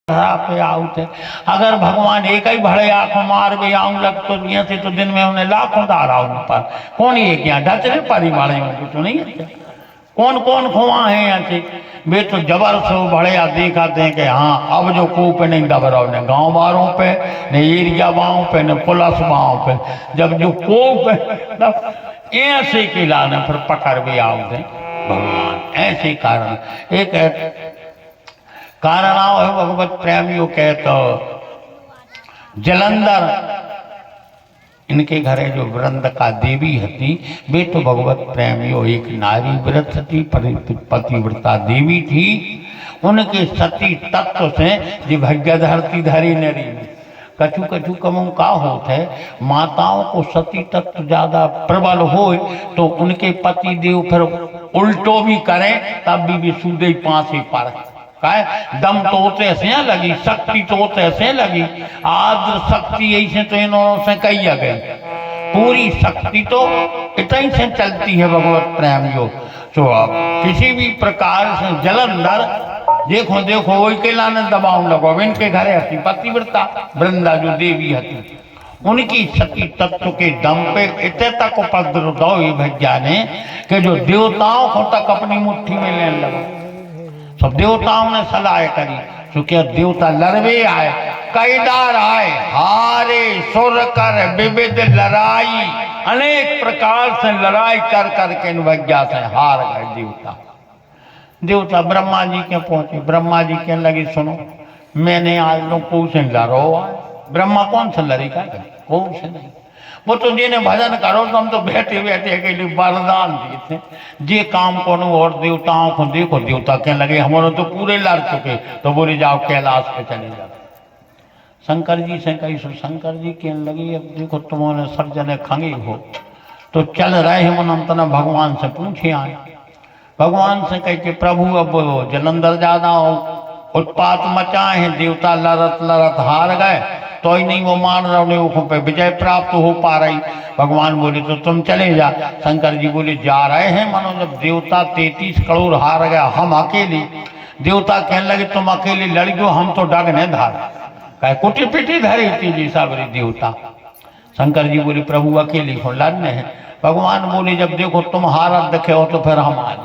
धरा पे आउट है। अगर भगवान एक ही भड़े आंखों मार भी आऊं लग तो यहाँ से तो दिन में उन्हें लाखों धारा उन पर कौन ये क्या ढचरे परिवार में तो नहीं है। कौन कौन खुआ है यहाँ से वे तो जबर से भड़े आ दिखाते हैं कि हाँ अब जो कूप नहीं दब रहा ने गाँव बारों पे न एरिया बाहों पे न पुलिस बाहों पे जब जो कूप है ऐसे किलाने फिर पकड़ भी आउट है भगवान ऐसे कारण एक कारण आओ है भगवत प्रेमियों कहे तो जलंधर इनके घरे जो वृंद का देवी हती वे तो भगवत प्रेमियों एक नारी व्रत थी पतिव्रता देवी थी। उनके सती तत्व से जो भग्य धरती धरी नरी कछु कछु कमों का होता है माताओं को सती तत्व ज्यादा प्रबल हो तो उनके पति देव फिर उल्टो भी करें तब भी सूदे पांसे पर दम तो ऐसे लगी शक्ति तो ऐसे लगी आद्र शक्ति ऐसे तो इन्होंने से कही आ गई पूरी शक्ति तो इतनी से चलती है भगवत प्रेम जो तो अब किसी भी प्रकार से जलंधर देखो देखो वही के लाने दबाव लगो इनके घरे हती पतिव्रता वृंदा जो देवी हती उनकी सती तत्व के दम पे इतने तक उपद्रव भैया ने कि जो देवताओं को तक अपनी मुट्ठी में लेने लगा। सब देवताओं ने सलाह करी तो क्या देवता लड़वे आए कैदार आए हारे सुर कर विविध लड़ाई अनेक प्रकार से लड़ाई कर करके भैया से हार गए देवता। देवता ब्रह्मा जी के पहुंचे ब्रह्मा जी के लगी सुनो मैंने आज लोग कौन से लड़ो ब्रह्मा कौन से लड़ी का कौन से नहीं वो तो जिन्हें भजन करो तो हम तो बैठे बैठे के लिए वरदान दिए थे जे काम को और देवताओं को देखो देवता कहने लगे हमारे तो पूरे लड़ चुके तो बोले जाओ कैलाश पे चले जाओ। शंकर जी से कही सो शंकर जी कहने लगी अब देखो तुम्हारे सब जने खंगे हो तो चल रहे मन हम तना भगवान से पूछे आए भगवान से कह के प्रभु अब जलंधर ज्यादा उत्पात मचाए हैं देवता लड़त लड़त हार गए तो ही नहीं वो मान रहे पे विजय प्राप्त हो पा रही। भगवान बोले तो तुम चले जा। शंकर जी बोले जा रहे हैं मानो जब देवता 33 करोड़ हार गया हम अकेले देवता कहने लगे तुम अकेले लड़ गयो हम तो डगने धार कहे कुटी पिटी धरी थी जी साबरी देवता। शंकर जी बोले प्रभु अकेले हो लड़ने हैं। भगवान बोले जब देखो तुम हारत देखे हो तो फिर हम आज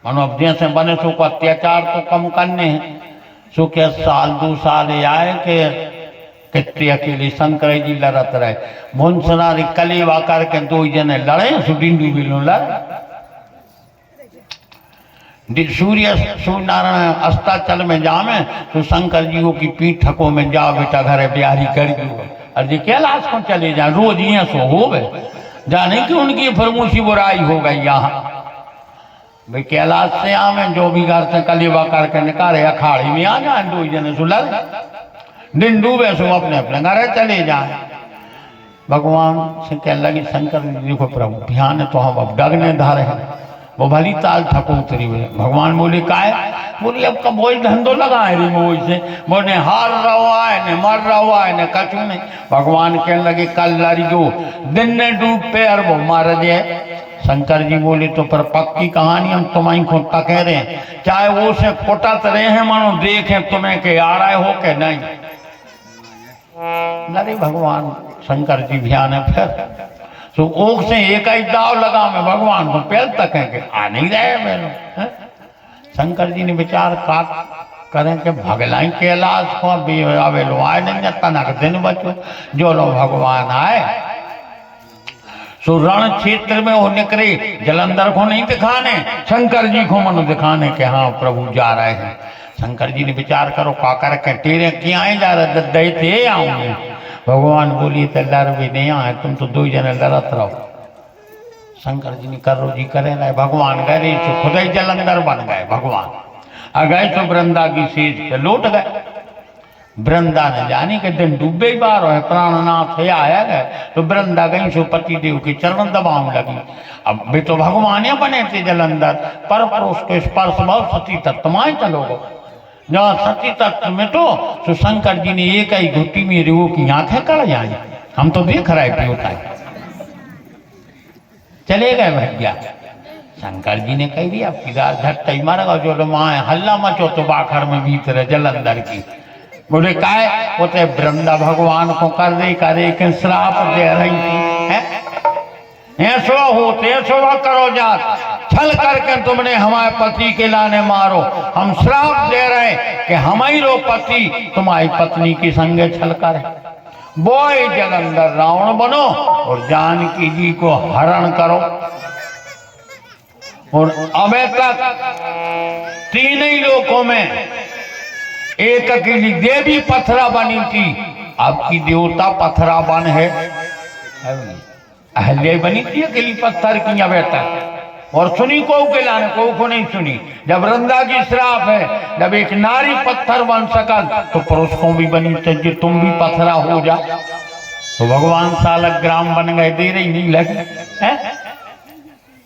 मानो अब जैसे बने सो को अत्याचार तो कम करने हैं सो क्या साल 2 साल आए के कितने अकेले शंकर जी लड़त रहे मुंसनारी कलेवा करके 2 जने लड़े डिंडू बिलो लड़े सूर्य नारायण अस्ताचल में जामे तो शंकर जी की पीठ ठको में जाओ बेटा घरे बिहारी कर अरे कैलाश को चले जाए रोज यहाँ सो हो गए जाने की उनकी फरमूसी बुराई हो गई यहाँ भाई कैलाश से आवे जो भी घर से कलेवा करके निकाले अखाड़ी में आ जाए 2 जने सुलर दिन डूबे सो अपने अपने घर चले जाए। भगवान से कहने लगी शंकर जी को प्रभु ध्यान है तो हम अब डगने धारे हैं वो भली ताल ठको उतरी हुई। भगवान बोले का है बोली अब कब वही धंधो लगाए रही वही से बोले हार रहा है न मर रहा है न कछु नहीं। भगवान कहने लगे कल लड़ियो दिन ने डूब पे अर वो मार जाए। शंकर जी बोले तो पर पक्की कहानी हम तुम्हारी को तके रहे हैं चाहे वो से कुटत रहे हैं मानो देखें तुम्हें के आ रहे हो के नहीं। अरे भगवान शंकर जी ध्यान है फिर तो ओख से एक ही दाव लगा मैं भगवान को पैर तक के आ नहीं रहे मैंने। शंकर जी ने विचार काट करें कि भगलाई कैलाश को आवे लो आए नहीं तनक दिन बचो जो लोग भगवान आए तो रण क्षेत्र में वो निकले जलंधर को नहीं दिखाने शंकर जी को मनो दिखाने के हाँ प्रभु जा रहे हैं। शंकर जी ने विचार करो का करके तेरे क्या जा रहे दही थे आऊंगे। भगवान बोलिए तो लड़ भी नहीं आए तुम तो 2 जने लड़त रहो। शंकर जी ने करो जी करे रहे भगवान गए तो खुद ही जलंधर बन गए। भगवान आ गए तो वृंदा की सीट पे लौट गए। वृंदा ने जानी के दिन डूबे ही बार है प्राणनाथ है आया गए तो वृंदा गई सो पति देव के चरण दबाव लगी। अब भी तो भगवान ही बने थे जलंधर पर उसको स्पर्श भाव सती तत्माएं चलोगे जहाँ सती तत्व में तो शंकर जी ने एक ही घुट्टी में रेवो की आंखें कड़ जाए हम तो देख रहे थे होता है चले गए भैया। शंकर जी ने कह दिया फिर झट ही मर गो जो माँ हल्ला मचो तो बाखर में भीतर जलंधर की बोले काय वो तो वृंदा भगवान को कर दे करे कि श्राप दे रही थी ऐसो होते ऐसो करो जात छल करके तुमने हमारे पति के लाने मारो हम श्राप दे रहे कि हमारी पति तुम्हारी पत्नी की संगे छल करे बोए जलंधर रावण बनो और जानकी जी को हरण करो। और अबे तक तीन ही लोकों में एक अकेली देवी पथरा बनी थी, आपकी देवता पथरा बन है, अहल्या बनी थी अकेली पत्थर की अबे तक। और सुनी को लाने को नहीं सुनी। जब वृंदा की श्राप है, जब एक नारी पत्थर बन सका तो पुरुष को भी बनी चाहिए, तुम भी पत्थरा हो जा। तो भगवान सालग्राम बन गए, दे रही नहीं लगी है।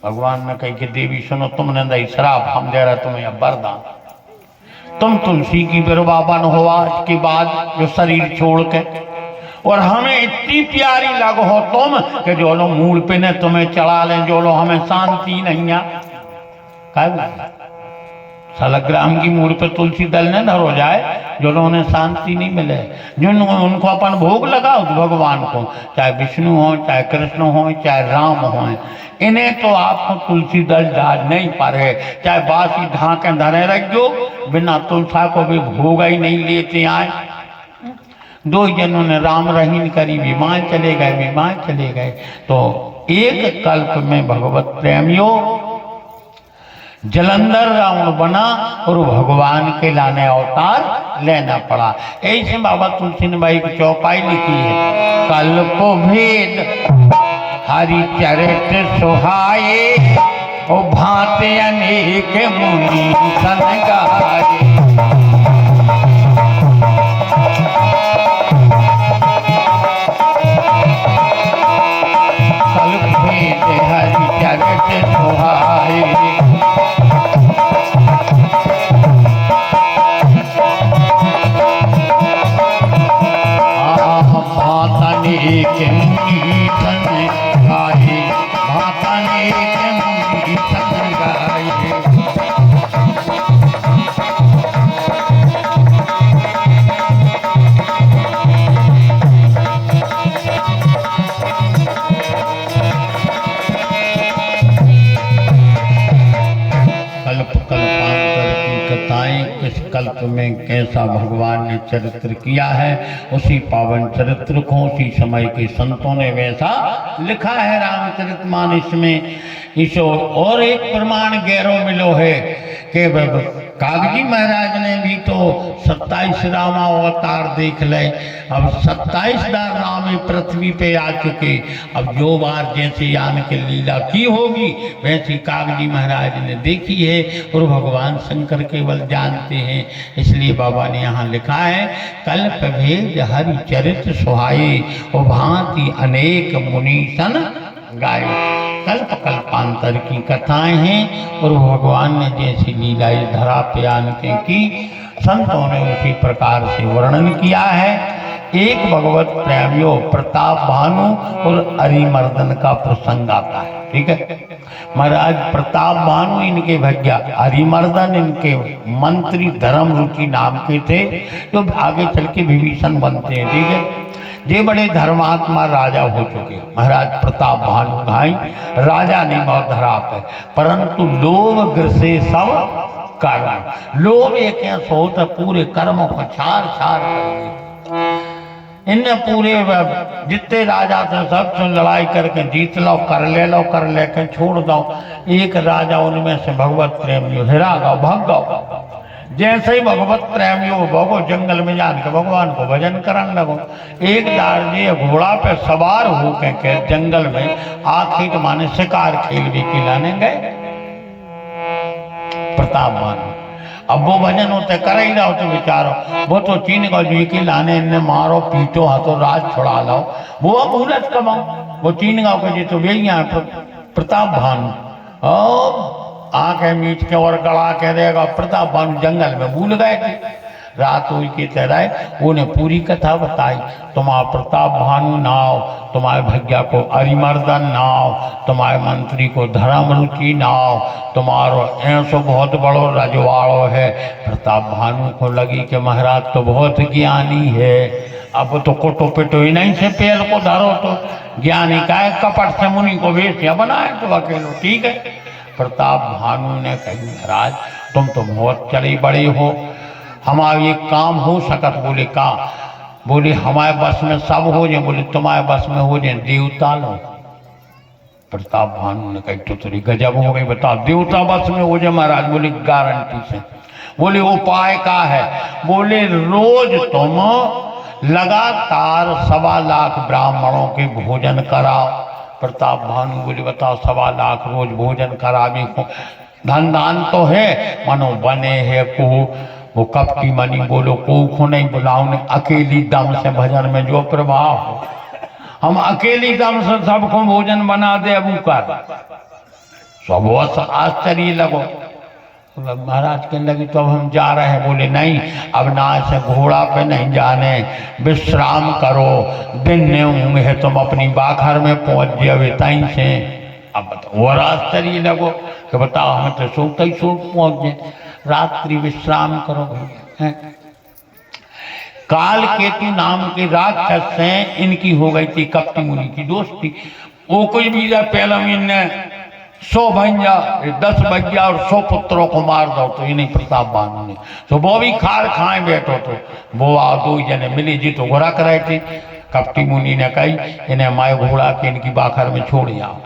भगवान ने कही कि देवी सुनो, तुमने दई श्राप, हम दे रहे तुम्हें अब वरदान, तुम तुलसी की बिरवा बन हो आज के बाद जो शरीर छोड़ के, और हमें इतनी प्यारी लग हो तुम कि जो लो मूल पे ने तुम्हें चढ़ा लें, जो लो हमें शांति नहीं आ। सालग्राम की मूल पे तुलसी दल ने धर हो जाए, जो लोगों ने शांति नहीं मिले, जिन उनको अपन भोग लगाओ भगवान को, चाहे विष्णु हो, चाहे कृष्ण हो, चाहे राम हो, इन्हें तो आपको तुलसी दल डाल नहीं पारे। चाहे बासी ढाके धरे रख दो, बिना तुलसा को भी भोग ही नहीं लेते आए। दो जनों ने राम रहीन करी, विमान चले गए, विमान चले गए। तो एक कल्प में भगवत प्रेमियों जलंधर रावण बना और भगवान के लाने अवतार लेना पड़ा। ऐसे बाबा तुलसी ने भाई की चौपाई लिखी है, कल्प भेद हरि चरित्र सुहाए, ओ भांति अनेक मुनि सन गाए। कल्प भेद हरि चरित्र सुहाए, के मुनि सन गाए, भातने के मुनि सन गाए। कल्प कल्पांतर की कथाएं, इस कल्प में कैसा भगवान ने चरित्र किया है, उसी पावन चरित्र को उसी समय के संतों ने वैसा लिखा है रामचरितमानस में। इस और एक प्रमाण गैरों मिलो है कि कागजी महाराज ने भी तो 27 रामा अवतार देख ले। अब 27 राम पृथ्वी पे आ चुके। अब जो बार जैसे यान के लीला की होगी वैसी कागजी महाराज ने देखी है, और भगवान शंकर केवल जानते हैं। इसलिए बाबा ने यहाँ लिखा है, कल्प भेद हरि चरित्र सुहाए, और भांति अनेक मुनि सन गाए। कल्प कल्पांतर की कथाएं हैं, और भगवान ने जैसी लीला इस धरा पे आने की संतों ने उसी प्रकार से वर्णन किया है। एक भगवत प्रेमियों प्रताप भानु और अरिमर्दन का प्रसंग आता है, ठीक है। महाराज प्रताप भानु इनके भैया, अरिमर्दन इनके मंत्री धर्म रुचि नाम के थे, जो आगे चल के विभीषण बनते हैं, ठीक है। ये बड़े धर्मात्मा राजा हो चुके। महाराज प्रताप भानु भाई राजा नहीं बहुत धरा पे, परंतु लोभ ग्रसे सब कारण। लोभ एक ऐसा होता पूरे कर्मों को छार छार कर। इनने पूरे जितने राजा थे सबसे लड़ाई करके जीत लो, कर लेकर छोड़ दो। एक राजा उनमें से भगवत प्रेमियों हिरा गो, भाग गो। जैसे ही भगवत प्रेमियों भगो जंगल में जान के भगवान को भजन करने लगो। एक दार्जी घोड़ा पे सवार हो के जंगल में आखिर माने शिकार खेल भी खिलाने गए प्रताप भानु। अब वो भजन होते कर ही रहो तो विचारो, वो तो चीन को जी के लाने इन्हें मारो पीटो हाथों राज छुड़ा लो, वो अब उलझ कमाओ। वो चीन गाँव के जी तो वे यहाँ प्रताप भानु आंखें मीच के और गड़ा के देगा। प्रताप भानु जंगल में भूल गए थे। रात हुई के तरह उन्हें पूरी कथा बताई। तुम्हारे प्रताप भानु नाव, तुम्हारे भैया को अरिमर्दन नाव, तुम्हारे मंत्री को धर्मरुचि नाव, तुम्हारो ऐसो बहुत बड़ो रजवाड़ो है। प्रताप भानु को लगी कि महाराज तो बहुत ज्ञानी है, अब तो कोटो पिटो ही नहीं से पैर को धरो तो ज्ञानी का है, कपट से मुनि को वेश्या बनाए तो अकेलो ठीक है। प्रताप भानु ने कही महाराज तुम तो बहुत चले बड़े हो, हमारा ये काम हो सकत। बोले का? बोले हमारे बस में सब हो जाए। बोले तुम्हारे बस में हो जाए देवता लो। प्रताप भानु ने कही तो तेरी गजब हो गई, बताओ देवता बस में हो जाए महाराज? बोले गारंटी से। बोले उपाय का है? बोले रोज तुम लगातार 1.25 लाख ब्राह्मणों के भोजन कराओ। प्रताप भानु बोले बताओ 1.25 लाख रोज भोजन करावे को धन दान तो है, मनो बने है को वो कपटी मनी बोलो को नहीं बुलाओ ने अकेली दम से भजन में जो प्रभाव हो, हम अकेली दम से सबको भोजन बना दे अबू कर सब आश्चर्य लगो। महाराज कहने लगी तो अब हम जा रहे हैं। बोले नहीं अब ना ऐसे घोड़ा पे नहीं जाने, विश्राम करो, दिन ने होंगे है तुम अपनी बाखर में पहुंच जाओ तहीं से। अब बताओ और आश्चर्य लगो कि बताओ हम तो सोते ही सो पहुंच गए, रात्रि विश्राम करो। काल केतु नाम के राक्षस से इनकी हो गई थी कपटी मुनि की दोस्ती। वो कोई भी पहला महीने 100 भैया 10 भैया और 100 पुत्रों को मार दो तो इन्हीं प्रताप भानु ने तो वो भी खार खाए बैठो तो वो आ 2 जने मिली जी तो घोड़ा कराए थे। कपटी मुनि ने कही इन्हें माए घोड़ा के इनकी बाखर में छोड़ आओ।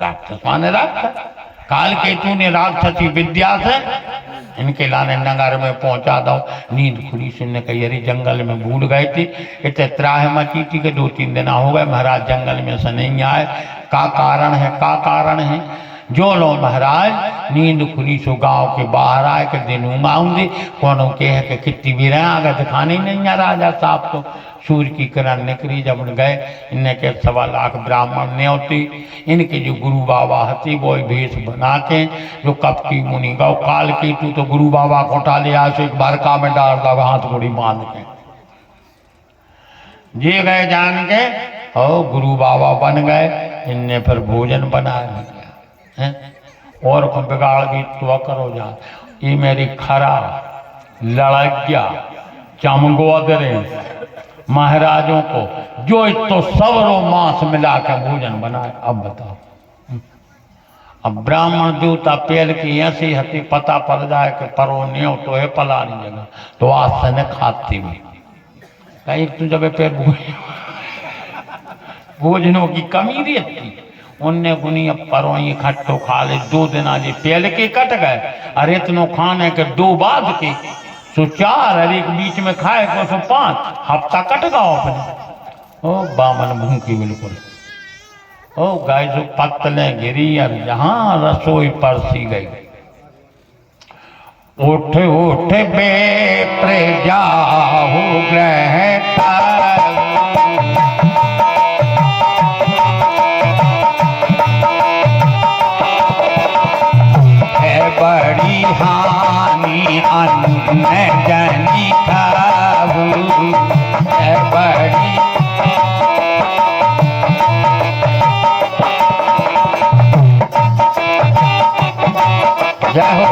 राक्षस माने राक्षस, काल केतु ने राक्षसी विद्या से इनके लाने नगर में पहुंचा दो। नींद खुली सुनने कही अरे जंगल में भूल गए थे, इतने त्राह मची थी कि 2-3 दिन हो गए महाराज जंगल में से नहीं आए। का कारण है? का कारण है? जो लो महाराज नींद खुली सो गांव के बाहर आए के दिन आऊंगे कौनों के है कि कितनी भी रहे आगे दिखाने नहीं आ राजा साहब तो सूर्य की किरण निकली जब गए इनने के 1.25 लाख ब्राह्मण ने होती इनके जो गुरु बाबा हती वो भेष बना के जो कपटी मुनि गौ काल की तो गुरु बाबा को टाले आज एक बारका में डाल दो हाथ गोड़ी बांध के जे गए जान के और गुरु बाबा बन गए। इनने फिर भोजन बनाया और को बिगाड़ भी तो करो जा ये मेरी खरा लड़किया चमगोदरे महाराजों को जो तो सबरो मांस मिला के भोजन बनाए। अब बताओ अब ब्राह्मण देवता पेल की ऐसी हती पता पड़ जाए कि परो न्यो तो है पलानी जगह तो आज से न खाती भी कहीं तू जब पेट भोजनों की कमी रहती उनने गुनी अब परो ये खट्टो खा ले 2 दिन आज पेल के कट गए। अरे इतनो खाने के 2 बाद के सो 4 अरे एक बीच में खाए को सो 5 हफ्ता कट गया अपने। ओ बामन भूखी बिल्कुल ओ गाय जो पत्तले गिरी और जहां रसोई परसी गई। उठ उठ बे प्रजा हो ग्रह बड़ी हानि अन्न जनी खाऊ बड़ी जाओ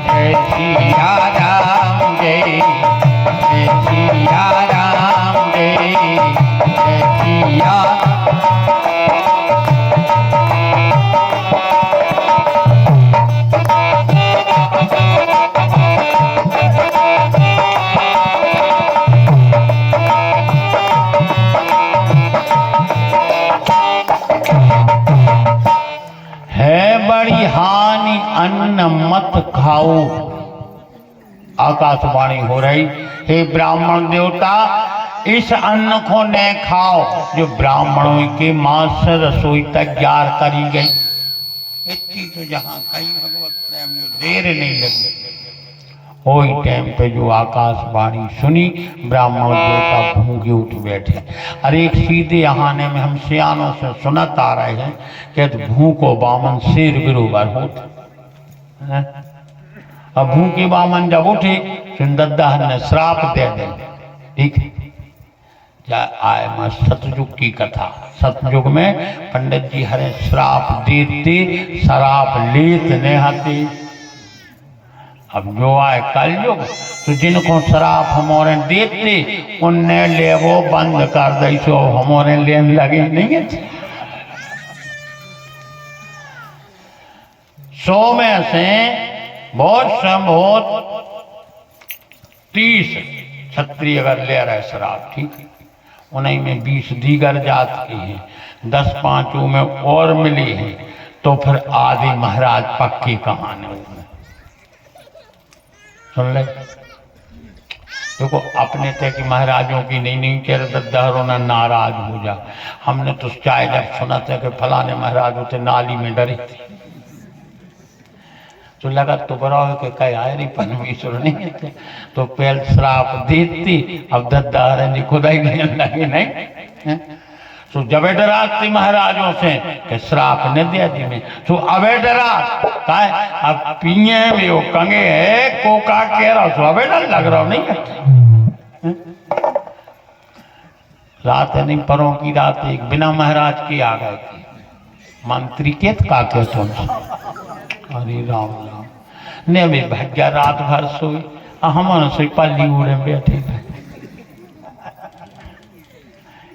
जय सिया राम जय सिया राम जय सिया बड़ी हानि अन्न मत खाओ। आकाशवाणी हो रही हे ब्राह्मण देवता इस अन्न को न खाओ जो ब्राह्मणों के मांस से रसोई तैयार करी गई। इतनी तो जहां कहीं भगवत प्रेम देर नहीं लगी वही टाइम पे जो आकाशवाणी सुनी ब्राह्मण देवता भूखे उठ बैठे। अरे एक सीधे आने में हम सियानों से सुनत आ रहे हैं कि भूखो बामन शेर बरोबर होता अब भूखे बामन जब उठे सुंदरदास ने श्राप दे दे। ठीक है, आए मां सतयुग की कथा। सतयुग में पंडित जी हरे श्राप देते, शराब लेत ने हाथी। अब जो आए कलयुग तो जिनको शराब हमारे देते उनने ले वो बंद कर दई, सो हमारे लेने लगे नहीं है। 100 में से बहुत संभव 30 क्षत्रिय अगर ले रहे शराब, ठीक है, उन्हीं में 20 दीगर जात के हैं, 10 पांचों में और मिली हैं, तो फिर आदि महाराज पक्की कहानी सुन ले। देखो अपने थे कि महाराजों की नहीं कह रहे दद्दारों ना नाराज हो जा। हमने तो चाहे जब सुना था कि फलाने महाराज होते नाली में डरे थे, तो लगा तो बड़ा के कई आए नहीं परमेश्वर नहीं थे, तो पहल श्राप देती। अब दद्दार जी खुदाई नहीं लगे नहीं, तो जब डरा थी महाराजों से कि श्राप न दिया जी में, तो अब डरा अब पिए भी वो कंगे है कोका कह रहा, तो अब डर लग रहा नहीं है। रात नहीं परों की रात एक बिना महाराज की आ गए थे मंत्री के का के सुन। अरे राम राम ने भी भज्जा रात भर सोई, हम से पाली उड़े बैठे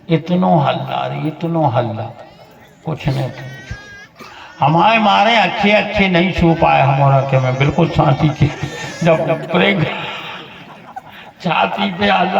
इतनो हल्ला रे इतनो हल्ला कुछ नहीं। हमारे मारे अच्छे अच्छे नहीं सो पाए हमारा के मैं बिल्कुल शांति थी जब छाती पे हल्ला